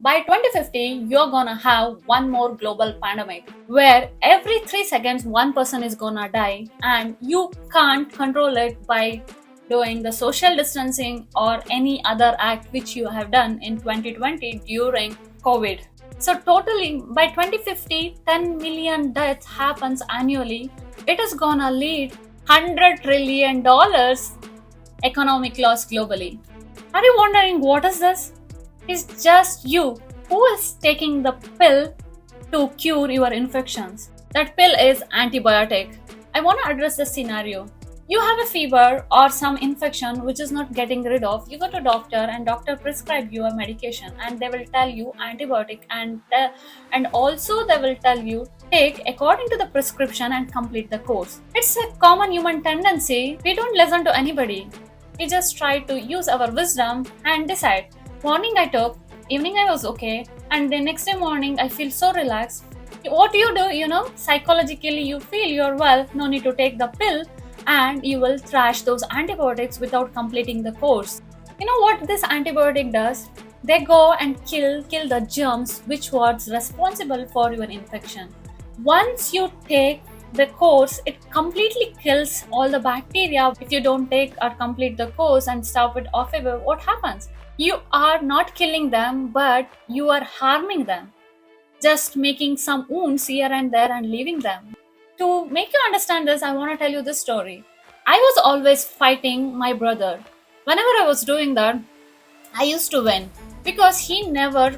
By 2050, you're gonna have one more global pandemic where every 3 seconds one person is gonna die and you can't control it by doing the social distancing or any other act which you have done in 2020 during COVID. So totally by 2050, 10 million deaths happens annually. It is gonna lead $100 trillion economic loss globally. Are you wondering what is this? It's just you who is taking the pill to cure your infections. That pill is antibiotic. I want to address this scenario. You have a fever or some infection which is not getting rid of. You go to doctor and doctor prescribe you a medication and they will tell you antibiotic and also they will tell you take according to the prescription and complete the course. It's a common human tendency. We don't listen to anybody. We just try to use our wisdom and decide. Morning I took, evening I was okay, and the next day morning I feel so relaxed. What do? Psychologically you feel you're well, no need to take the pill, and you will trash those antibiotics without completing the course. You know what this antibiotic does? They go and kill the germs which was responsible for your infection. Once you take the course, it completely kills all the bacteria. If you don't take or complete the course and stop it off, what happens? You are not killing them, but you are harming them, just making some wounds here and there and leaving them. To make you understand this, I want to tell you this story. I was always fighting my brother. Whenever I was doing that, I used to win because he never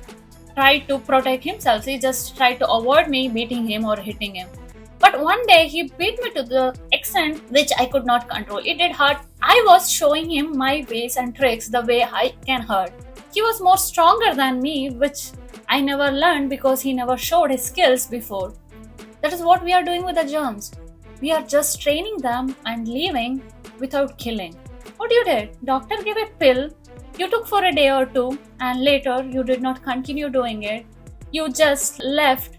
tried to protect himself. He just tried to avoid me beating him or hitting him. But one day he beat me to the extent which I could not control. It did hurt. I was showing him my ways and tricks, the way I can hurt. He was more stronger than me, which I never learned because he never showed his skills before. That is what we are doing with the germs. We are just training them and leaving without killing. What you did? Doctor gave a pill. You took for a day or two and later you did not continue doing it. You just left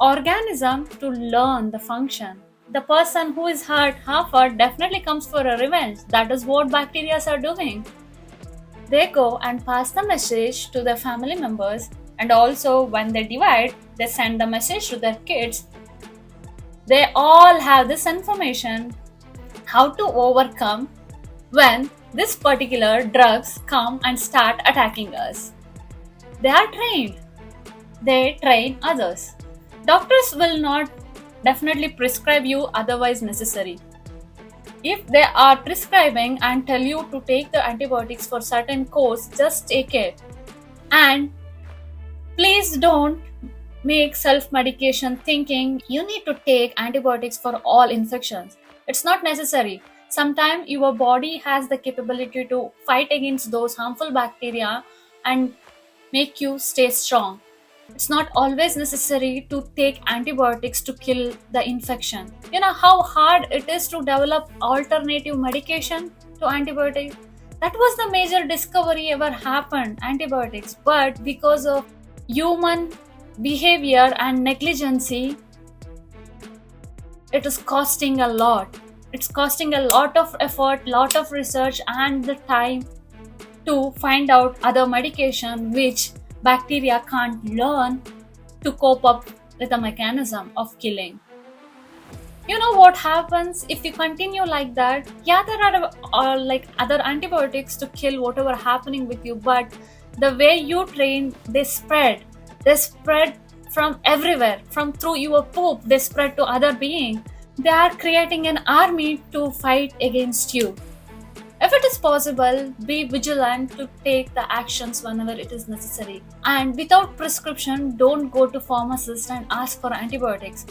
organism to learn the function. The person who is hurt, half hurt, definitely comes for a revenge. That is what bacteria are doing. They go and pass the message to their family members, and also when they divide, they send the message to their kids. They all have this information how to overcome when this particular drugs come and start attacking us. They are trained. They train others. Doctors will not definitely prescribe you otherwise necessary. If they are prescribing and tell you to take the antibiotics for certain course, just take it. And please don't make self-medication thinking you need to take antibiotics for all infections. It's not necessary. Sometimes your body has the capability to fight against those harmful bacteria and make you stay strong. It's not always necessary to take antibiotics to kill the infection. You know how hard it is to develop alternative medication to antibiotics? That was the major discovery ever happened, antibiotics. But because of human behavior and negligence, it is costing a lot. It's costing a lot of effort, lot of research and the time to find out other medication which bacteria can't learn to cope up with the mechanism of killing. You know what happens if you continue like that? Yeah, there are like other antibiotics to kill whatever happening with you, but the way you train, they spread from everywhere, from through your poop, they spread to other beings. They are creating an army to fight against you. If it is possible, be vigilant to take the actions whenever it is necessary. And without prescription, don't go to pharmacist and ask for antibiotics.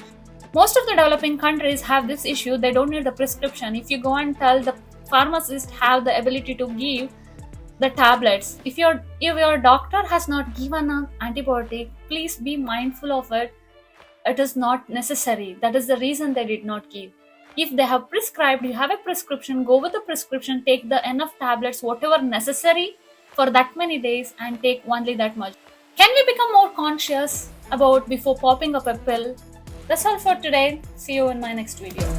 Most of the developing countries have this issue. They don't need the prescription. If you go and tell the pharmacist have the ability to give the tablets. If your doctor has not given an antibiotic, please be mindful of it. It is not necessary. That is the reason they did not give. If they have prescribed, you have a prescription, go with the prescription, take the enough tablets, whatever necessary for that many days and take only that much. Can we become more conscious about before popping up a pill? That's all for today. See you in my next video.